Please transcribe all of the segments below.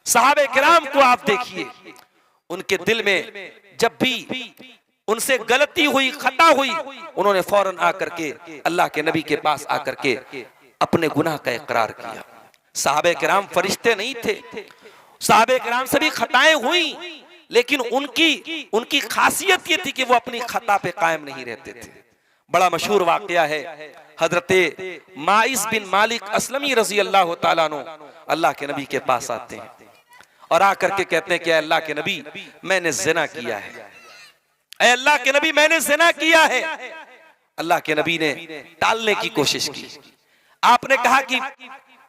सहाबे किराम को आप देखिए, उनके दिल में जब भी उनसे गलती हुई, खता हुई, उन्होंने फौरन आकर के अल्लाह के नबी के पास आकर के अपने गुनाह का इकरार किया। सहाबे किराम फरिश्ते नहीं थे, सहाबे किराम से भी खताएं हुई, लेकिन उनकी खासियत ये थी कि वो अपनी खता पे कायम नहीं रहते थे। बड़ा मशहूर वाकया है, हजरते माइस बिन मालिक असलमी रजी अल्लाह ताला अन्हु अल्लाह के नबी के पास आते हैं और आकर के कहते हैं कि अल्लाह के नबी मैंने जिना किया है, ऐ अल्लाह के नबी मैंने जिना किया है। अल्लाह के नबी ने टालने की कोशिश की। आपने कहा कि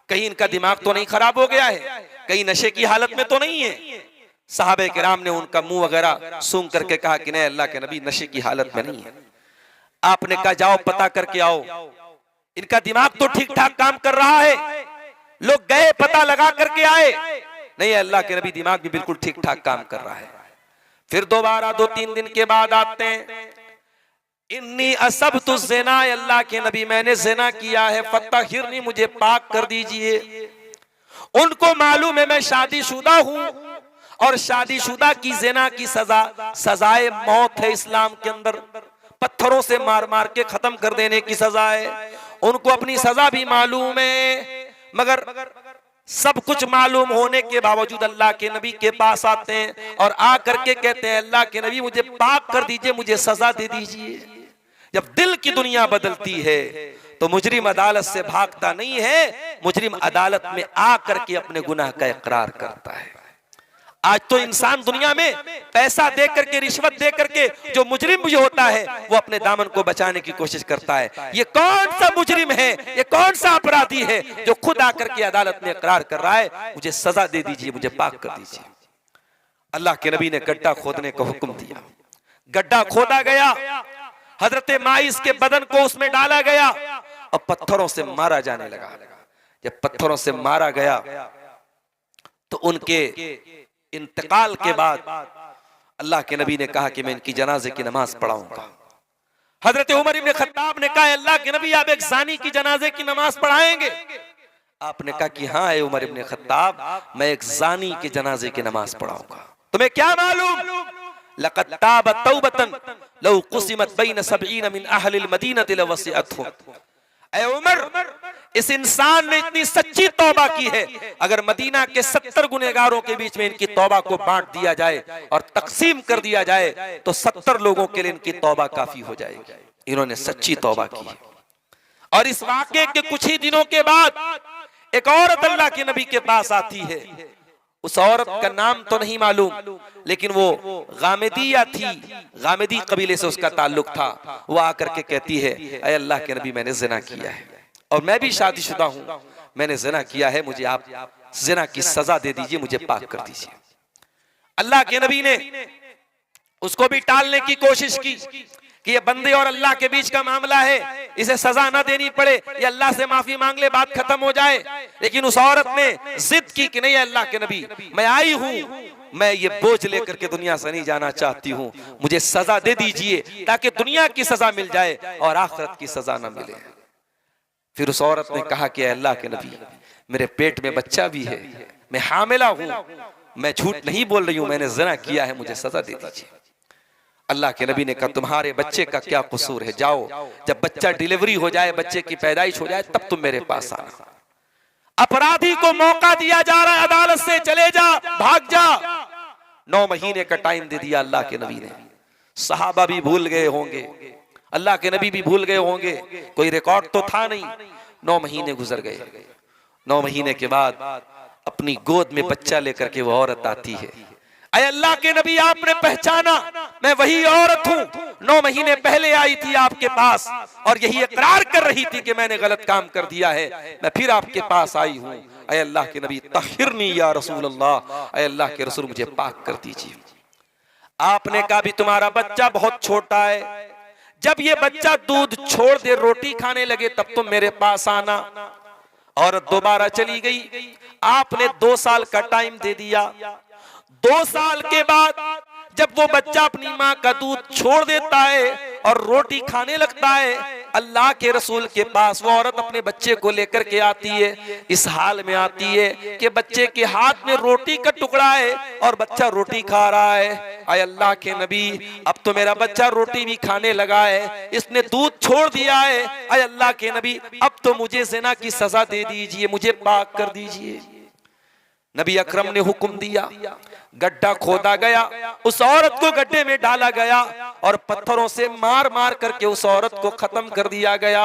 कहीं इनका दिमाग तो नहीं खराब हो गया है, कहीं नशे की हालत में तो नहीं है। सहाबे किराम ने उनका मुंह वगैरह सूंघ करके कहा कि नहीं अल्लाह के नबी नशे की हालत में नहीं है। आपने कहा जाओ पता करके आओ, इनका दिमाग तो ठीक ठाक काम कर रहा है। लोग गए, पता लगा करके आए, नहीं अल्लाह के नबी दिमाग भी बिल्कुल ठीक ठाक काम कर रहा है। फिर दोबारा 2-3 दिन के बाद आते हैं, इन्नी असब्तु ज़िना, अल्लाह के नबी मैंने ज़िना किया है, फत्तहिरनी मुझे पाक कर दीजिए। उनको मालूम है मैं शादीशुदा हूं और शादीशुदा की ज़िना की सजाए मौत है इस्लाम के अंदर, पत्थरों से मार मार के खत्म कर देने की सजा है। उनको अपनी सजा भी मालूम है, मगर सब कुछ मालूम होने के बावजूद अल्लाह के नबी के पास आते हैं और आकर के कहते हैं अल्लाह के नबी मुझे पाक कर दीजिए, मुझे सजा दे दीजिए। जब दिल की दुनिया बदलती है तो मुजरिम अदालत से भागता नहीं है, मुजरिम अदालत में आकर के अपने गुनाह का इकरार करता है। आज तो इंसान दुनिया में पैसा दे करके, रिश्वत दे करके जो मुजरिम भी होता है वो अपने दामन को बचाने की कोशिश करता है। ये कौन सा मुजरिम है, ये कौन सा अपराधी है जो खुद आकर के अदालत में इकरार कर रहा है मुझे सजा दे दीजिए, मुझे पाक कर दीजिए। अल्लाह के नबी ने गड्ढा खोदने का हुक्म दिया। गड्ढा खोदा गया, हजरत माइस के बदन को उसमें डाला गया और पत्थरों से मारा जाने लगा। जब पत्थरों से मारा गया तो उनके इंतकाल के बाद अल्लाह के नबी ने कहा कि मैं इनकी जनाजे की नमाज पढ़ाऊंगा। हजरत उमर इब्न खत्ताब ने कहा अल्लाह के नबी आप एक ज़ानी की जनाजे की नमाज पढ़ाएंगे? आपने कहा कि हाँ ए उमर इब्न खत्ताब, मैं एक ज़ानी की जनाजे की नमाज पढ़ाऊंगा। तुम्हें क्या मालूम, लक़द ताब तौबतन लौ क़ुसिमत बैन सबईन मिन अहलिल मदीनति लवसिअतहुम। ऐ उमर, इस इंसान ने इतनी सच्ची तौबा की है, अगर मदीना के 70 गुनहगारों के बीच में इनकी तौबा को बांट दिया जाए और तकसीम कर दिया जाए तो 70 लोगों के लिए इनकी तौबा काफी हो जाएगी। इन्होंने सच्ची तौबा की। और इस वाक़े के कुछ ही दिनों के बाद एक औरत अल्लाह के नबी के पास आती है। उस औरत का नाम तो नहीं मालूम, लेकिन वो गामिदिया थी, गामिदी कबीले से उसका ताल्लुक था। वो आकर के कहती है ऐ अल्लाह के नबी मैंने जिना किया है और मैं भी शादीशुदा हूं, मैंने जिना किया है, मुझे आप जिना की सजा दे दीजिए, मुझे पाक कर दीजिए। अल्लाह के नबी ने उसको भी टालने की कोशिश की कि ये बंदे और अल्लाह के बीच का मामला है, इसे सजा ना देनी पड़े, ये अल्लाह से माफी मांग ले, बात खत्म हो जाए। लेकिन उस औरत ने जिद की कि नहीं अल्लाह के नबी, मैं आई हूं, मैं ये बोझ लेकर के दुनिया से नहीं जाना चाहती हूं, मुझे सजा दे दीजिए ताकि दुनिया की सजा मिल जाए और आखिरत की सजा ना मिले। फिर उस औरत ने कहा कि अल्लाह के नबी मेरे पेट में बच्चा भी है, मैं हामिला हूं, मैं झूठ नहीं बोल रही हूं, मैंने ज़िना किया है, मुझे सजा दे दीजिए। अल्लाह के नबी ने कहा तुम्हारे बच्चे का क्या कसूर है, जाओ जब बच्चा डिलीवरी हो जाए, बच्चे की पैदाइश हो जाए, तब तुम मेरे पास आना। अपराधी को मौका दिया जा रहा है अदालत से, चले जा, भाग जा। 9 महीने का टाइम दे दिया अल्लाह के नबी ने। सहाबा भी भूल गए होंगे, अल्लाह के नबी भी भूल गए होंगे, कोई रिकॉर्ड तो था नहीं। 9 महीने गुजर गए। 9 महीने के बाद अपनी गोद में बच्चा लेकर के वो औरत आती है। अय अल्लाह के नबी आपने पहचाना, मैं वही औरत हूं, 9 महीने पहले आई थी आपके पास और यही इकरार कर रही थी कि मैंने गलत काम कर दिया है, मैं फिर आपके पास आई हूं। अय अल्लाह के नबी तहिरनी या रसूल अल्लाह, अय अल्लाह के रसूल मुझे पाक कर दीजिए। आपने कहा भी तुम्हारा बच्चा बहुत छोटा है, जब ये बच्चा दूध छोड़ दे, रोटी खाने लगे, तब तुम मेरे पास आना। औरत दोबारा चली गई। आपने 2 साल का टाइम दे दिया। 2 साल के बाद जब वो बच्चा अपनी माँ का दूध छोड़ देता है और रोटी खाने लगता है, अल्लाह के रसूल के पास वो औरत अपने बच्चे को लेकर के आती है, इस हाल में आती है कि बच्चे के हाथ में रोटी का टुकड़ा है और बच्चा रोटी खा रहा है। आय अल्लाह के नबी, अब तो मेरा बच्चा रोटी भी खाने लगा है, इसने दूध छोड़ दिया है। आय अल्लाह के नबी, अब तो मुझे ज़िना की सजा दे दीजिए, मुझे पाक कर दीजिए। नबी अकरम ने हुक्म दिया, गड्ढा खोदा गया, उस औरत को गड्ढे में डाला गया और पत्थरों से मार मार करके उस औरत को खत्म कर दिया गया।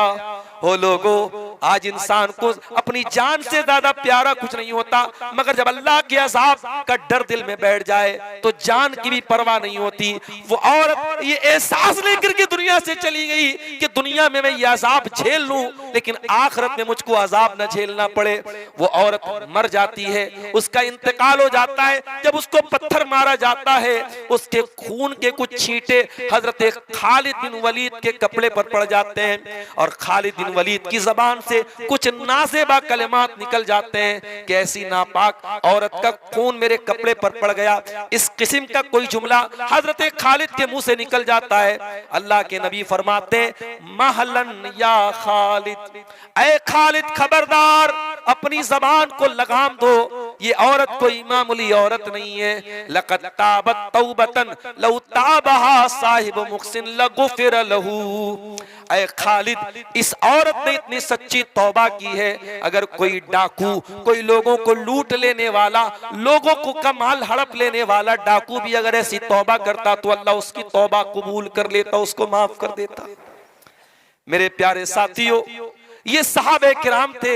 ओ लोगों, आज इंसान को अपनी जान से ज्यादा प्यारा कुछ नहीं होता, मगर जब अल्लाह के अज़ाब का डर दिल में बैठ जाए तो जान की भी परवाह नहीं होती। वो औरत ये एहसास लेकर के दुनिया से चली गई कि दुनिया में मैं ये अज़ाब झेल लूं, लेकिन आखिरत में मुझको अज़ाब न झेलना पड़े। वो औरत मर जाती है, उसका इंतकाल हो जाता है। जब उसको पत्थर मारा जाता है, उसके खून के कुछ छींटे हजरत खालिद बिन वलीद के कपड़े पर पड़ जाते हैं और खालिद बिन वलीद की जबान से कुछ नाज़ेबा कलिमात निकल जाते हैं कि ऐसी नापाक औरत का खून मेरे कपड़े पर पड़ गया। इस किस्म का कोई जुमला हजरत खालिद के मुंह से निकल जाता है। अल्लाह के नबी फरमाते हैं, महलन या खालिद, ऐ खालिद खबरदार, अपनी जबान को लगाम दो, ये औरत कोई मामूली औरत नहीं है। लक़द ताबत तौबतन लौ ताबहा साहिब मुहसिन लगुफिर लहू। ऐ खालिद, इस औरत ने इतनी सच्ची तौबा की है, अगर कोई डाकू, कोई लोगों को लूट लेने वाला, लोगों को का माल हड़प लेने वाला डाकू भी अगर ऐसी तौबा करता तो अल्लाह उसकी तौबा कबूल कर लेता, उसको माफ कर देता। मेरे प्यारे साथियों, ये सहाबे किराम थे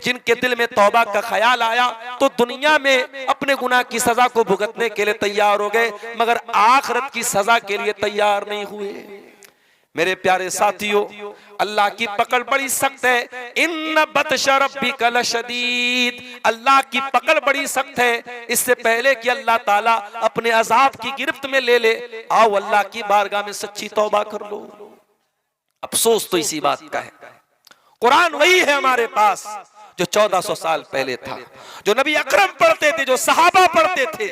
जिनके दिल में तौबा का ख्याल आया तो दुनिया में अपने गुनाह की सजा को भुगतने के लिए तैयार हो गए, मगर आखिरत की सजा के लिए तैयार नहीं हुए। मेरे प्यारे साथियों, अल्लाह की पकड़ बड़ी सख्त है। इन्न बतश रब्बिका लशदीद, अल्लाह की पकड़ बड़ी सख्त है। इससे पहले कि अल्लाह ताला अपने अजाब की गिरफ्त में ले ले, आओ अल्लाह की बारगाह में सच्ची तौबा कर लो। अफसोस तो इसी बात का है, कुरान वही है हमारे पास जो 1400 साल पहले था, जो नबी अकरम पढ़ते थे, जो सहाबा पढ़ते थे,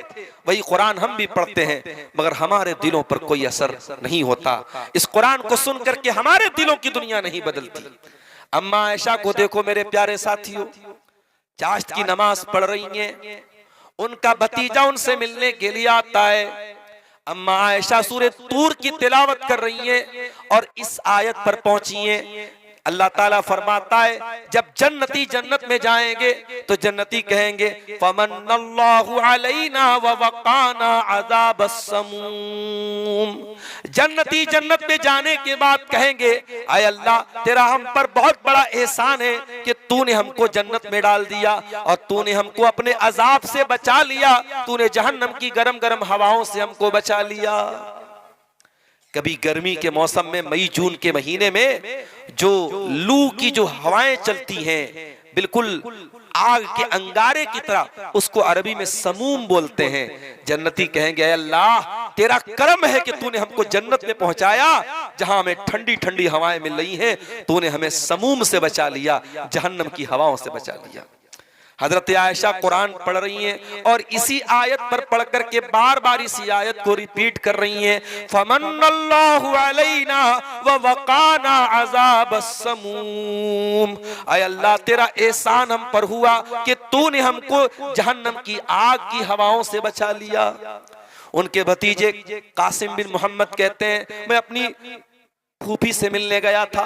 वही कुरान हम भी पढ़ते हैं, मगर हमारे दिलों पर कोई असर नहीं होता। इस कुरान को सुनकर के हमारे दिलों की दुनिया नहीं बदलती। अम्मा आयशा को देखो मेरे प्यारे साथियों, चाश्त की नमाज पढ़ रही हैं, उनका भतीजा उनसे मिलने के लिए आता है। अम्मा आयशा सूरह तूर की तिलावत कर रही हैं और इस आयत पर पहुंची हैं। अल्लाह ताला फरमाता है, जब जन्नती जन्नत में जाएंगे तो जन्नती कहेंगे, फमन्नल्लाहु अलैना व वक़ाना अज़ाबस्समूम। जन्नती जन्नत में जाने के बाद कहेंगे, आय अल्लाह, तेरा हम पर बहुत बड़ा एहसान है कि तूने हमको जन्नत में डाल दिया और तूने हमको अपने अजाब से बचा लिया, तूने जहन्नम की गरम गरम हवाओं से हमको बचा लिया। कभी गर्मी के मौसम में मई जून के महीने में जो लू की जो हवाएं चलती हैं, बिल्कुल आग के अंगारे की तरह, उसको अरबी में समूम बोलते हैं। जन्नती कहेंगे, अल्लाह, तेरा करम है कि तूने हमको जन्नत में पहुंचाया जहां हमें ठंडी ठंडी हवाएं मिल रही हैं, तूने हमें समूम से बचा लिया, जहन्नम की हवाओं से बचा लिया। हजरत आयशा कुरान पढ़ रही हैं और इसी आयत पर पढ़ करके बार बार इसी आयत को रिपीट कर रही हैं, फमन्नल्लाहु अलैना व वक़ाना अज़ाबस्समूम। आय अल्लाह, तेरा एहसान हम पर हुआ कि तूने हमको जहन्नम की आग की हवाओं से बचा लिया। उनके भतीजे कासिम बिन मोहम्मद कहते हैं, मैं अपनी फूफी से मिलने गया था,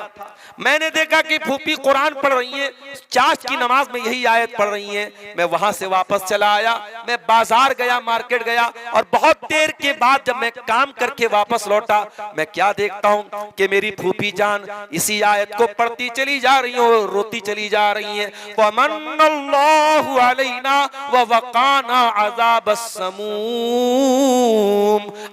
मैंने देखा कि फूफी कुरान पढ़ रही हैं, चाश्त की नमाज में यही आयत पढ़ रही हैं। मैं वहां से वापस चला आया, मैं बाजार गया, मार्केट गया और बहुत देर के बाद जब मैं काम करके वापस लौटा, मैं क्या देखता हूं कि मेरी फूफी जान इसी आयत को पढ़ती चली जा रही हैं, रोती चली जा रही हैं, फमन्नल्लाहु अलैना व वक़ाना अज़ाबस्समूम।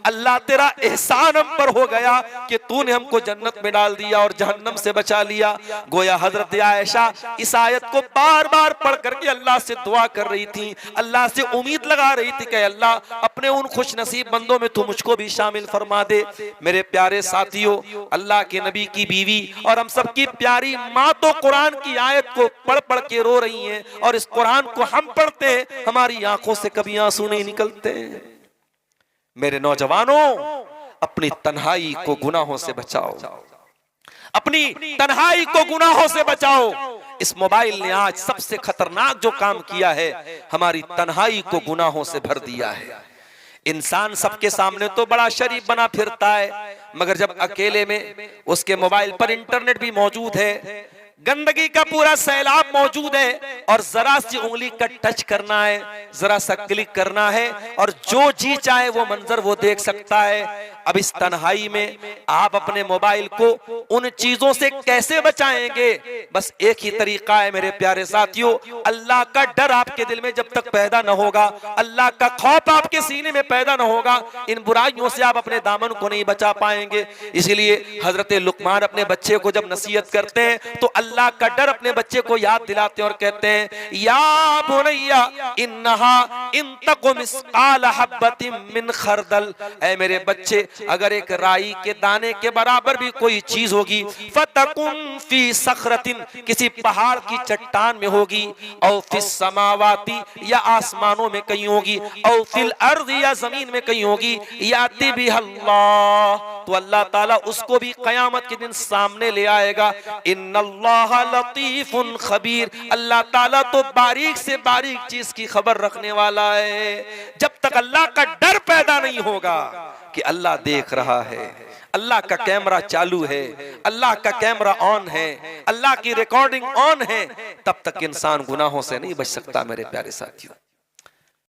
अल्लाह, तेरा एहसान हम पर हो गया कि तूने हमको जन्नत में डाल दिया और जहन्नम से बचा लिया। गोया हजरत आयशा इस आयत को बार बार पढ़ करके अल्लाह से दुआ कर रही थी, अल्लाह से उम्मीद लगा रही थी कि अल्लाह, अपने उन खुश नसीब बंदों में तू मुझको भी शामिल फरमा दे। मेरे प्यारे साथियों, अल्लाह के नबी की बीवी और हम सबकी प्यारी माँ तो कुरान की आयत को पढ़ पढ़ के रो रही हैं और इस कुरान को हम पढ़ते हैं, हमारी आंखों से कभी आंसू नहीं निकलते। मेरे नौजवानों, अपनी तन्हाई को गुनाहों से बचाओ। अपनी तन्हाई को गुनाहों से बचाओ। इस मोबाइल ने आज सबसे खतरनाक जो काम किया है, हमारी तन्हाई को गुनाहों से भर दिया है। इंसान सबके सामने तो बड़ा शरीफ बना फिरता है, मगर जब अकेले में उसके मोबाइल पर इंटरनेट भी मौजूद है, गंदगी का पूरा सैलाब मौजूद है, और जरा सी उंगली का टच करना है, जरा सा क्लिक करना है, और जो जी चाहे वो मंजर वो देख सकता है। अब इस तन्हाई में आप अपने मोबाइल को उन चीजों से कैसे बचाएंगे? बस एक ही तरीका है मेरे प्यारे साथियों, अल्लाह का डर आपके दिल में जब तक पैदा न होगा, अल्लाह का खौफ आपके सीने में पैदा न होगा, इन बुराइयों से आप अपने दामन को नहीं बचा पाएंगे। इसीलिए हजरत लुकमान अपने बच्चे को जब नसीहत करते हैं तो अल्लाह का डर अपने बच्चे को याद दिलाते हैं और कहते हैं, या बुनैया इन्नहा इन तकु मिस्काल हब्बतिन मिन खरदल, ऐ मेरे बच्चे, अगर एक राई के दाने के बराबर भी कोई चीज होगी, फतकुन फी सखरतिन, किसी पहाड़ की चट्टान में होगी, औ फिस समावाती, या आसमानों में कहीं होगी, औ फिल अर्द, या जमीन में कहीं होगी, याती भी अल्लाह, तो अल्लाह ताला उसको भी कयामत के दिन सामने ले आएगा। इन्नल्लाह लतीफुन खबीर, अल्लाह ताला तो बारीक से बारीक चीज की खबर रखने वाला है। जब तक अल्लाह का डर पैदा नहीं होगा कि अल्लाह देख रहा है, अल्लाह का कैमरा चालू है, अल्लाह का कैमरा ऑन है, अल्लाह की रिकॉर्डिंग ऑन है, तब तक इंसान गुनाहों से नहीं बच सकता मेरे प्यारे साथियों।